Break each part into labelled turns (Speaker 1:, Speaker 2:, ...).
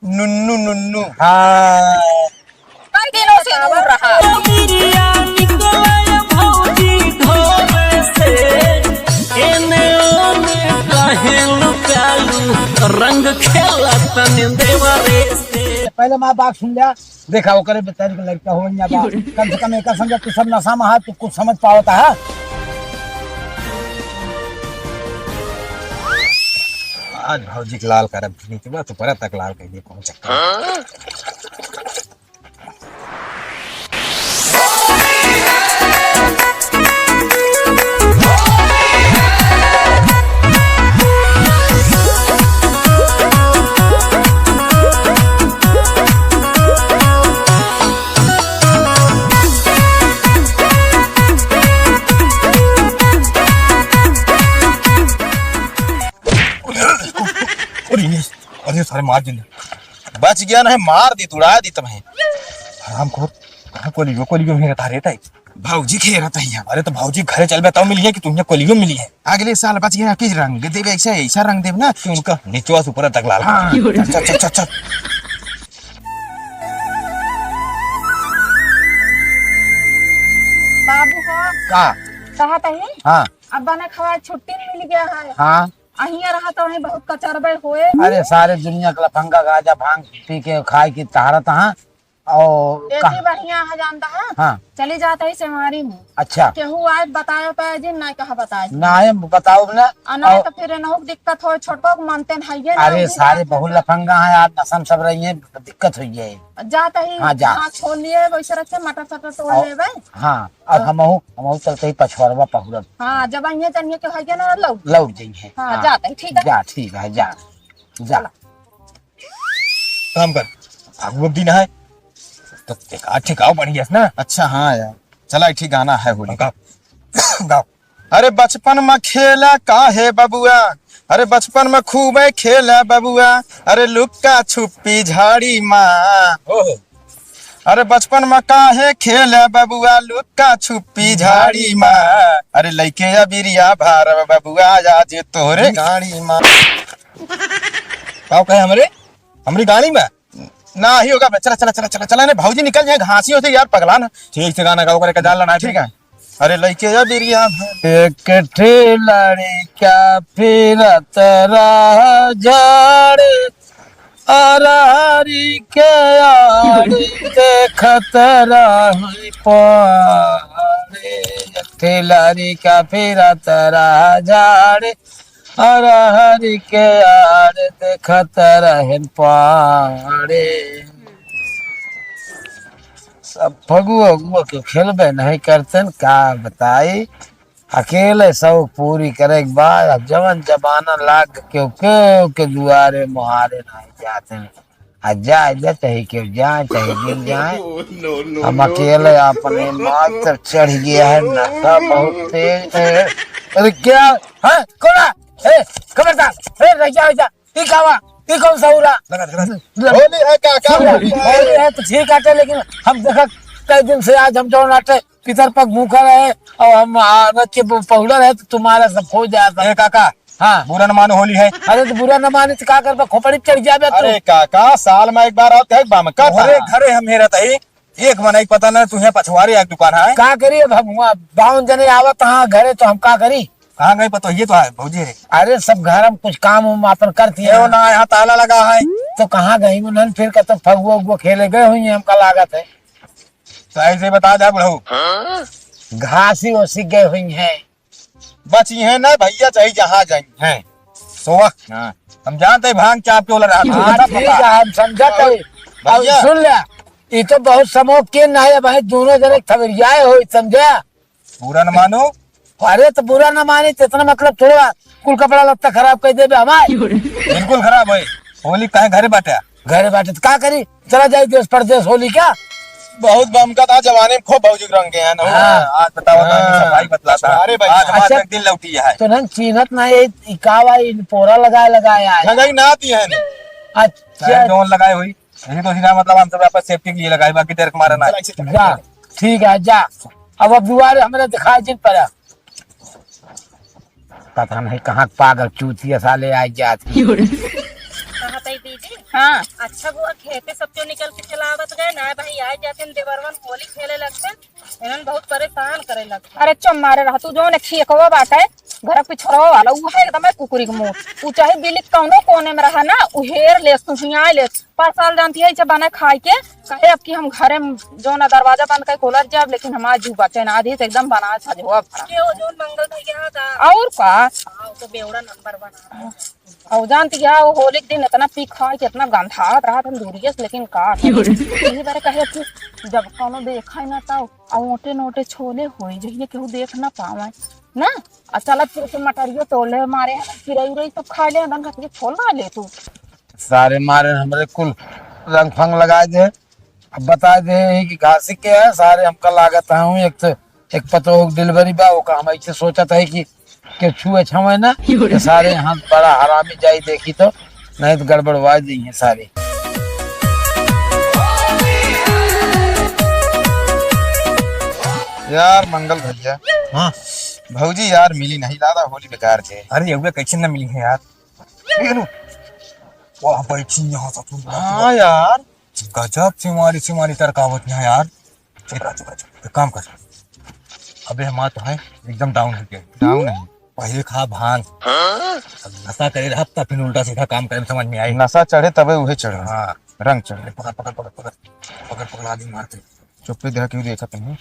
Speaker 1: नुन्नू नुन्नू।
Speaker 2: हाँ
Speaker 3: कई दिनों से दूर रहा।
Speaker 4: रंग खेला तने देवरे से।
Speaker 2: पहले माँ बात सुन लिया, देखा वो करे बेचारी को लड़का हो या बात कम से कम एक समझ तू सब नशा में है, तू कुछ समझ पावता है।
Speaker 1: आज भौजी के लाल करब नीचे तो पर तक लाल कह दिए पहुंच। अरे सारे मार दिन बच गया ना है, मार दी तुड़ा दी तुम्हें हरामखोर। कहां कोलियो में रहता रहता है भौजी खे रहता है। अरे तो भौजी घरे चल बताओ मिली है कि तुम्हें कोलियो मिली है। अगले साल बच गया किस रंग देव, ऐसा ऐसा रंग देव ना कि उनका नीचवा से ऊपर तक लाल। चल चल चल चल।
Speaker 3: बाबू हो
Speaker 2: का
Speaker 3: कहा तही
Speaker 2: हाँ
Speaker 3: अब्बा ने खवा छुट्टी मिल गया है।
Speaker 2: हाँ।
Speaker 3: अहिया रहा तो वहीं बहुत कचरबे हुए।
Speaker 2: अरे सारे दुनिया का लफंगा गाजा भांग पी के खाए की तहारत हाँ और
Speaker 3: ऐसी बढ़िया है जानता है।
Speaker 2: हाँ
Speaker 3: चली जाता है सेमारी में।
Speaker 2: अच्छा
Speaker 3: केहू आज बताए पाए जी नहीं कहा बताए
Speaker 2: ना है बताओ ना।
Speaker 3: नहीं तो फिर इनहु दिक्कत हो, छोटो को मानते नहीं है।
Speaker 2: अरे सारे बहु लफंगा है, आज नशम सब रही है, दिक्कत हुई है।
Speaker 3: जाता ही
Speaker 2: हाँ, जा।
Speaker 3: हाँ छोड़ लिए वैसे रखे मटर सटर तोड़
Speaker 2: और-
Speaker 3: लेवे।
Speaker 2: हाँ अब हम चलते ही पछवारवा पहुरब
Speaker 3: हाँ जब अहिया जानिए के है ना लो।
Speaker 2: लौट जाइए।
Speaker 3: हाँ जाता ही ठीक है।
Speaker 2: जा ठीक है जा जा।
Speaker 1: काम कर भागवत दिन है तो एक ठिकाओ बढ़िया ना। अच्छा हाँ यार चला ठीक गाना है होली गाओ गाओ। अरे बचपन में खेला काहे बबुआ, अरे बचपन में खूब खेला बबुआ, अरे लुक्का छुपी झाड़ी माँ। अरे बचपन में काहे खेला बबुआ, लुक्का छुपी झाड़ी माँ, अरे लइके अबिरिया भारव बबुआ आज तोरे गाड़ी माँ। कहे हमारी गाड़ी में ना ही होगा। चला चला चला चला चला ने भौजी निकल जाए घासियों से यार पगला ना। ठीक से गाना गाओ करे डाल लेना ठीक है। अरे लइके या बिरिया
Speaker 2: एक ठेलाड़ी क्या फिर तेरा झाड़ी अरारी के आड़ी देखत रही पारे। ठेलाड़ी का फिर तेरा झाड़ी अरारी के आड़ देखत रहे पारे। सब फगुआ उगुआ के खेलबे नहीं करते का बताई। अकेले सब पूरी करे के बाद अब जवन जमाना लाग के दुआरे मुहारे नहीं जाते हैं। जाए चाहे क्यों जाए चाहे गिर जाए, हम अकेले अपने मात्र चढ़ गया है। नशा बहुत तेज है। अरे क्या है कौन है खबरदार रजा ये कौन सा उड़ा
Speaker 1: होली है काका
Speaker 2: होली है तो ठीक आटे, लेकिन हम देखा कई दिन से आज हम जो आटे पितर पग भूखा रहे और हम आनत के पहुड़ा रहे तो तुम्हारा सब हो जाता।
Speaker 1: काका
Speaker 2: हाँ
Speaker 1: बुरा न मानो होली है।
Speaker 2: अरे तो बुरा न माने तो क्या कर खोपड़ी चढ़ जाए।
Speaker 1: अरे काका साल में एक बार आते है बाम का घरे घरे हम हेरा तही एक मना पता ना तुम्हें पछवारी एक दुकान है।
Speaker 2: का करिए भगवा बावन जने आवत हाँ घरे तो हम का करी।
Speaker 1: कहाँ गई पता ये तो है भौजी है।
Speaker 2: अरे सब घर में कुछ काम उम अपन करती है
Speaker 1: ना यहाँ ताला लगा है
Speaker 2: तो कहाँ गई उन्होंने फिर कहते फगुआ उगुआ खेले गए हुई हमका लागत है।
Speaker 1: तो ऐसे बता जा बड़ू
Speaker 2: घासी ओसी गए हुई है
Speaker 1: बची है ना भैया चाहे जहाँ जाए हैं सोवा हम जानते भांग क्या क्यों लड़ा
Speaker 2: हाँ, ठीक है हम समझते हैं।
Speaker 1: भैया।
Speaker 2: सुन लिया ये तो बहुत समोह के ना है भाई, दोनों जने खबरियाए हो समझा।
Speaker 1: बुरा न मानो।
Speaker 2: अरे तो बुरा न माने तो इतना मतलब थोड़ा कुल कपड़ा लत्ता खराब कर दे हमारे
Speaker 1: बिल्कुल खराब है। होली कहे घरे बाटे
Speaker 2: घरे बैठे तो क्या करी, चला जाए देश परदेश होली क्या।
Speaker 1: बहुत बम का था जमाने में खूब भौजी रंग के हैं ना।
Speaker 2: हाँ।
Speaker 1: आज बताओ सफाई बतलाता अरे भाई आज हमारा एक दिन लौटी है
Speaker 2: तो नन चीनत ना ये इकावा पोरा लगाया है।
Speaker 1: लगाई ना आती है ना
Speaker 2: अच्छा
Speaker 1: जोन लगाई हुई यही तो सीधा मतलब हम सब आपस सेफ्टी के लिए लगाई बाकी तेरे को मारा ना।
Speaker 2: जा ठीक है जा। अब दुआरे हमारे दिखाई जिन पर पता नहीं कहाँ पागल चूतिया साले आ जाती।
Speaker 3: कहा तई दीदी हाँ
Speaker 5: अच्छा बुआ खेते सब क्यों निकल के खिलावत गए ना भाई आए जाते हैं देवरवन होली खेले लगते इन्हन बहुत परेशान करे लगते।
Speaker 3: अरे चुप मारे रहा तू जो ने खियकवा बाटे घर पिछड़वा वाला उ है एकदम कुकुरी के मुंह उ चाहे बिल्ली कौनो कोने में रहा ना उ हेर ले सुसिया ले पर साल जानती है जब बना खाए के कहे अब कि हम घरे में जो ना दरवाजा बंद कर खोलत जाब लेकिन हमार जू बाटे ना आधी से एकदम बना था जो
Speaker 5: के वो जोन मंगल भैया का
Speaker 3: और का
Speaker 5: हाँ, तो बेवड़ा नंबर बना
Speaker 3: और जानती है वो होली के दिन इतना पी खा के इतना गंधात रहा था दूरिये से लेकिन का यही बारे कहे कि जब कोनो देखा ना तो ओटे नोटे छोले होई जइए केहू देख ना पावे ना चल फिर से मटरियो तोले मारे चिरई उरई सब खा ले अंदर के छोल ना ले तू
Speaker 2: सारे मारे हमरे कुल रंग फंग लगाए दे अब बता दे कि घासी के है सारे हमका लागत हूँ एक तो एक पतो डिलीवरी बा ओका हम ऐसे सोचत है कि छुए छुए ना कि सारे यहाँ बड़ा हरामी जाई देखी तो नहीं तो गड़बड़वा दी है सारे।
Speaker 1: यार मंगल भैया हाँ भौजी यार मिली नहीं दादा होली बेकार के। अरे ये कैसे ना मिली है यार वाह बैठी यहाँ सब हाँ यार गजब सिमारी तरकावत है यार। एक काम कर अबे हमारा तो है एकदम डाउन हो गया डाउन है पहले खा भांग नशा करे हफ्ता फिर उल्टा सीधा काम करे समझ में आई नशा चढ़े तबे उहे चढ़े हाँ रंग चढ़े पकड़ आदमी मारते चुप्पे देखा क्यों देखा तुमने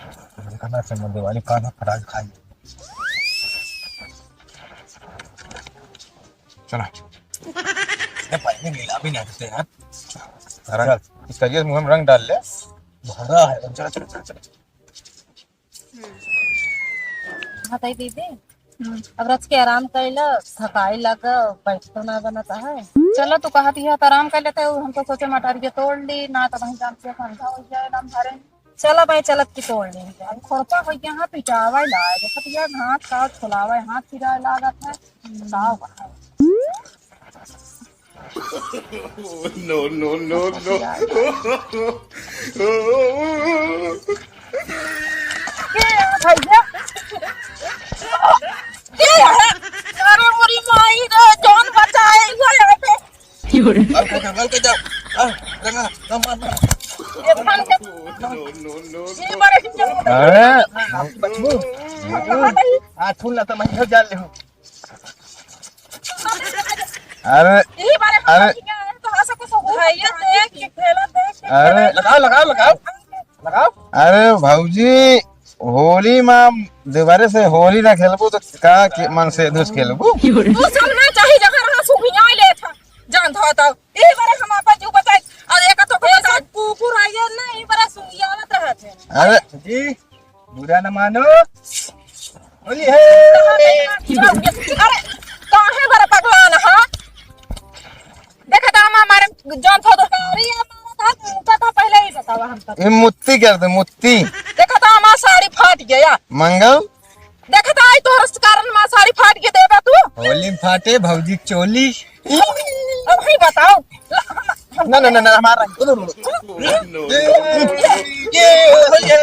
Speaker 1: देखा ना समझ दिवाली काना फराज खाई चला पहले नीला भी नहीं देते यार इस करिए मुंह में रंग डाल ले भरा है चला चला चला चला
Speaker 5: बताई दीदी अब रच के आराम कर लो थकाई लगा बैठ तो ना बनता है।
Speaker 3: चलो तू कहती है तो आराम कर लेते हो हम तो सोचे मटर के तोड़ ली ना तो वहीं जान से ठंडा हो जाए ना भरे
Speaker 5: चलो भाई चलत की तोड़ ली
Speaker 3: अब खोरपा हो गया हां पिटावा लाए देखत यार हाथ का खुलावा हाथ फिरा लागत है Sao
Speaker 4: No, no, no, no.
Speaker 3: भैया अरे मोरी माई रे जान बचाए वो यहाँ पे ये थान के ये बड़े हिंदू
Speaker 1: आज फूल ना तो मैं घर जान ले हूँ अरे
Speaker 3: यही बारे
Speaker 1: अरे
Speaker 3: तो हंस को भैया देख के खेला देख
Speaker 1: अरे लगाओ अरे भाऊजी होली में दोबारे से होली ना खेलबू तो का मन से दूस खेलबू
Speaker 3: तू सब ना चाहिए जगह रहा सुभिया ले था जान था तो यही बारे हम आपा जो बताए और एक तो कोई साथ कुकुर आया ना यही बारे सुयावत रहा थे
Speaker 1: अरे जी बुरा न मानो होली है
Speaker 3: अरे काहे बारे पगला ना हां देखा था हमारे जान था तो अरे हमारा था पहले ही बतावा हम तो
Speaker 1: ये मुत्ती कर दे मुत्ती
Speaker 3: देखा था हमारा साड़ी फाट गया
Speaker 1: मंगल
Speaker 3: देखा था आई तोहर कारण हमारा साड़ी फाट गया देबा तू
Speaker 1: होली में फाटे भौजी चोली
Speaker 3: अब ही बताओ
Speaker 1: ना हमारा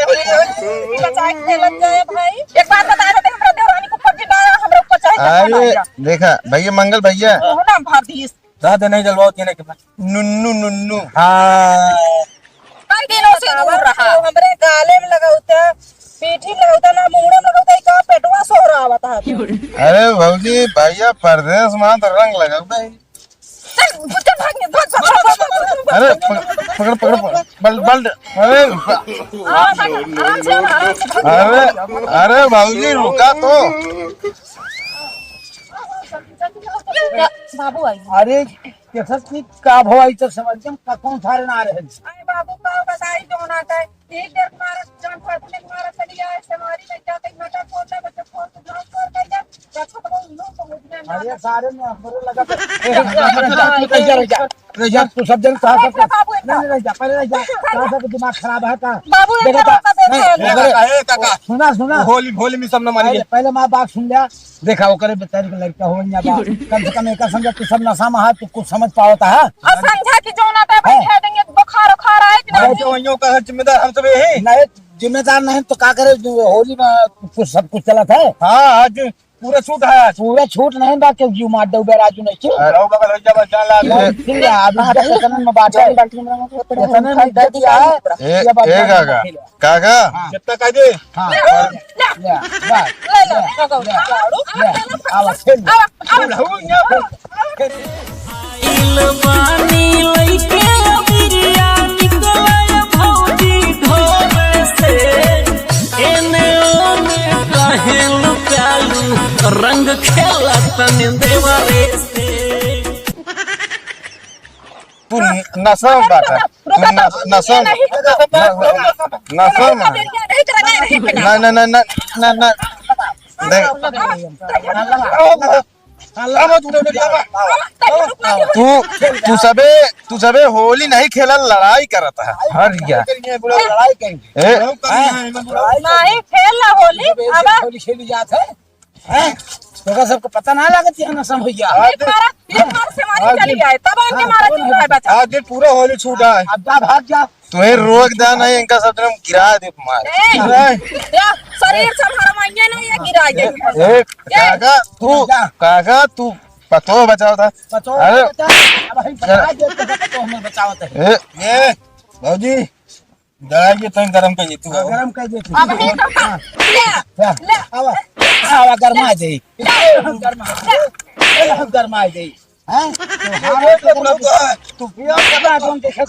Speaker 3: बचाए खेलत गए भाई एक बात बता रहे थे हमरा देवरानी को पग गिटाया हमरा ऊपर चाहे
Speaker 1: अरे देखा भैया मंगल भैया
Speaker 3: हो ना भारतीय
Speaker 1: रात नहीं जलवाओ तेने के नुन्नू हाँ
Speaker 3: कई दिनों से दूर रहा
Speaker 5: हमरे गाले में लगाउता पीठी में लगाउता ना मुंह में लगाउता का पेटवा सोहरा आवता है।
Speaker 1: अरे भौजी भैया परदेश में तो रंग लगा भाई
Speaker 3: चल भाग
Speaker 1: अरे पकड़ बल अरे अरे भाऊजी रुका तो
Speaker 3: बाबू आई
Speaker 2: अरे कैसा की का भवाई तो समझ हम कौन सारे ना रहे
Speaker 3: अरे बाबू का बताई जोना का एक देर मारा जान फटने मारा चली आए समारी में जाते घाटा पोता बच्चे फोन से जान कर गया देखो तो लो समझ में
Speaker 2: अरे सारे में हमरे लगा जा तू सब जन कहा नहीं जा पहले नहीं जा कहा दिमाग खराब है का
Speaker 3: बाबू ये
Speaker 1: काका
Speaker 2: सुना
Speaker 1: होली में सब न मानिए
Speaker 2: पहले माँ बात सुन लिया देखा वो करे बेचारी के लड़का हो कम से कम एक समझा तू सब नशा में है तू कुछ समझ पाता है
Speaker 3: और समझा कि जोना पे बैठा देंगे तो बुखार उखार आए कि नहीं
Speaker 1: जो का जिम्मेदार हम सब यही
Speaker 2: नहीं जिम्मेदार नहीं तो क्या करे होली में कुछ सब कुछ चला था
Speaker 1: हाँ आज पूरा छूट है आज।
Speaker 2: पूरा छूट नहीं बा के जीव मार दो राजू नहीं क्यों
Speaker 1: रहो बगल हो जा बचा ला
Speaker 2: ठीक है अब सेकंड में बात है सेकंड में दे दिया है
Speaker 1: ए काका काका कितना कह दे
Speaker 2: हां ले बस आवा खेल
Speaker 6: इलवानी लइके अबिरिया निकले भौजी ढोबे से एने ओने काहेल प्यालू रंग खेला तन देवरे से
Speaker 1: तू नशा में बात है नशा नशा में ना ना ना ना ना ना तू सबे होली नहीं खेला लड़ाई करता है हर क्या
Speaker 2: लड़ाई करेंगे
Speaker 5: नहीं खेल ला होली अब
Speaker 2: होली खेली जात है हैं तो सबको पता ना लागत है ना समझिया
Speaker 5: एक बार से मारी चली जाए तब आके मारा चल है बच्चा
Speaker 1: आज दिन पूरा होली छूटा है
Speaker 2: अब जा भाग जा
Speaker 1: तुम्हें रोक दा नहीं इनका सब तरफ गिरा दे मार
Speaker 5: या शरीर से हमारा मांगे नहीं ये गिरा गई
Speaker 1: ए काका तू पतो बचाओ था
Speaker 2: बचाओ
Speaker 1: अरे
Speaker 2: अब हम बचा दे तो हमें बचावत है
Speaker 1: ए भौजी दवाई के तंग गरम कर तू
Speaker 2: गरम कर दे
Speaker 5: अब ही ले ले
Speaker 2: आवा आवा गरमा दे गरमा दे हैं तू पिया कदा तुम देखे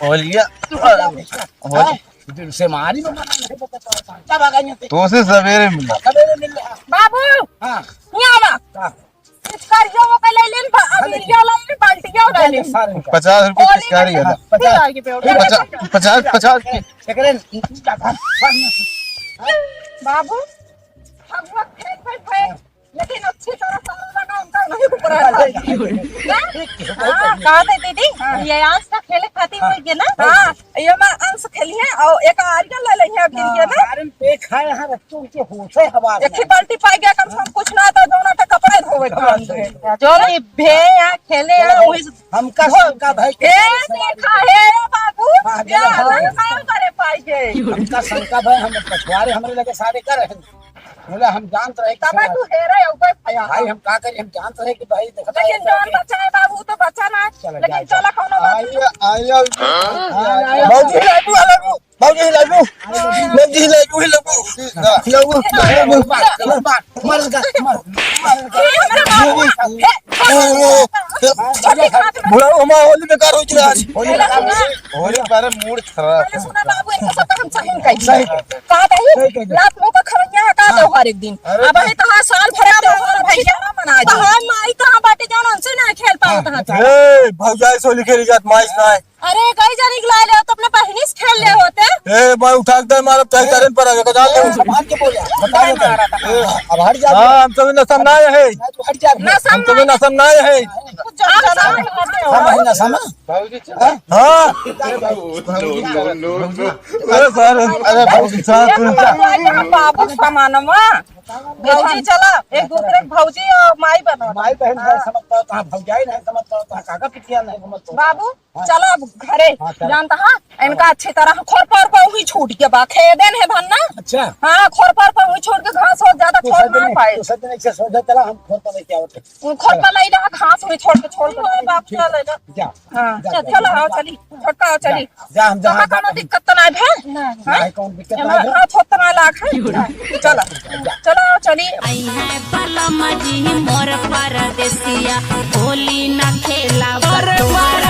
Speaker 1: होलिया
Speaker 2: से मारी में नहीं पता तब आ गई
Speaker 1: तो से सवेरे मिला
Speaker 2: सवेरे मिल
Speaker 5: बाबू
Speaker 2: हां
Speaker 5: यहाँ आवा इस करियो वो के ले लेन अबिरिया ले बाल्टिया ले ले
Speaker 1: 50 रुपए पिचकारी है 50
Speaker 2: एकरे
Speaker 5: बाबू हम लोग फेंक लेकिन अच्छी तरह सारा लगा उनका नहीं ऊपर कहा थे दीदी ये अंश का खेले खातिर हो गया ना हाँ ये मैं अंश खेली है और एक आर्यन ले ली है गिरिया ना
Speaker 2: अरे पे खाए यहाँ बच्चों के होश है हवा
Speaker 5: एक ही बाल्टी पाई गया कम से कम कुछ ना तो दोनों का कपड़े धोवे जो ये भे या खेले या वही
Speaker 2: हमका सबका भाई
Speaker 5: ए देखा है बाबू या काम करे पाई गए
Speaker 2: हमका शंका भाई हम पछवारे हमारे लगे सारे कर रहे बोले हम जानते रहे
Speaker 5: तब तू हेरा ऊपर पाया
Speaker 2: भाई हम का करें हम जानते रहे कि भाई देखता
Speaker 5: लेकिन जान बच्चा है बाबू तो बच्चा ना लेकिन चला कोनो बात
Speaker 1: आया भौजी लागू लागू भौजी लागू भौजी लागू लागू
Speaker 2: मर
Speaker 1: बुला हमारा होली बेकार हो गया आज होली पर मूड खराब
Speaker 5: सुना बाबू इनको सब हम सही कही कहा था रात में तो खरंजा हटा दो हर एक दिन अब है कहां साल भर में भैया ना मना दे हां माई कहां बाटे जान उनसे ना खेल पाओ था
Speaker 1: ए भौजाई सोली खेली जात माइस ना
Speaker 5: अरे कई जानी गिला ले तो अपने बहनी से खेल ले होते
Speaker 1: ए मैं उठा दे मारा तय करन पर आगे डाल दे
Speaker 2: संभाल के बोल बता अब हट जा
Speaker 1: हां हम सब नसम ना है
Speaker 2: तू हट जा
Speaker 5: ना
Speaker 1: हम सब नसम ना है
Speaker 2: हम महीना समा
Speaker 1: हां
Speaker 4: no, no.
Speaker 1: अरे सर अरे भौजी साहब
Speaker 5: बाबू समानमा भौजी चला एक दूसरे के भौजी और माई बनो
Speaker 2: माई बहन है समझता हो कहां भौजाई नहीं समझता हो कहां काका पिटिया नहीं समझता
Speaker 5: बाबू चलो अब घरे
Speaker 2: हाँ, चलो।
Speaker 5: जानता हाँ इनका अच्छी तरह खोर पर हुई छूट के बा खेदेन है धन्ना
Speaker 2: अच्छा
Speaker 5: हाँ खोर पर हुई छोड़ के घास और ज्यादा छोड़ ना पाए
Speaker 2: तो सच में से सोचा चला हम खोर पर क्या होते
Speaker 5: खोर पर नहीं रहा घास हुई छोड़ के बाप चल ले
Speaker 2: जा
Speaker 5: हाँ चलो आओ चली छोटका आओ चली
Speaker 2: जा हम
Speaker 5: जहाँ
Speaker 2: जहां
Speaker 5: कोनो दिक्कत तो नहीं है
Speaker 2: नहीं कौन दिक्कत नहीं है
Speaker 5: हाँ छोटा ना लाख है चलो चलो आओ चली
Speaker 7: आई है बलमा जी मोर परदेसिया होली न खेला बटवारा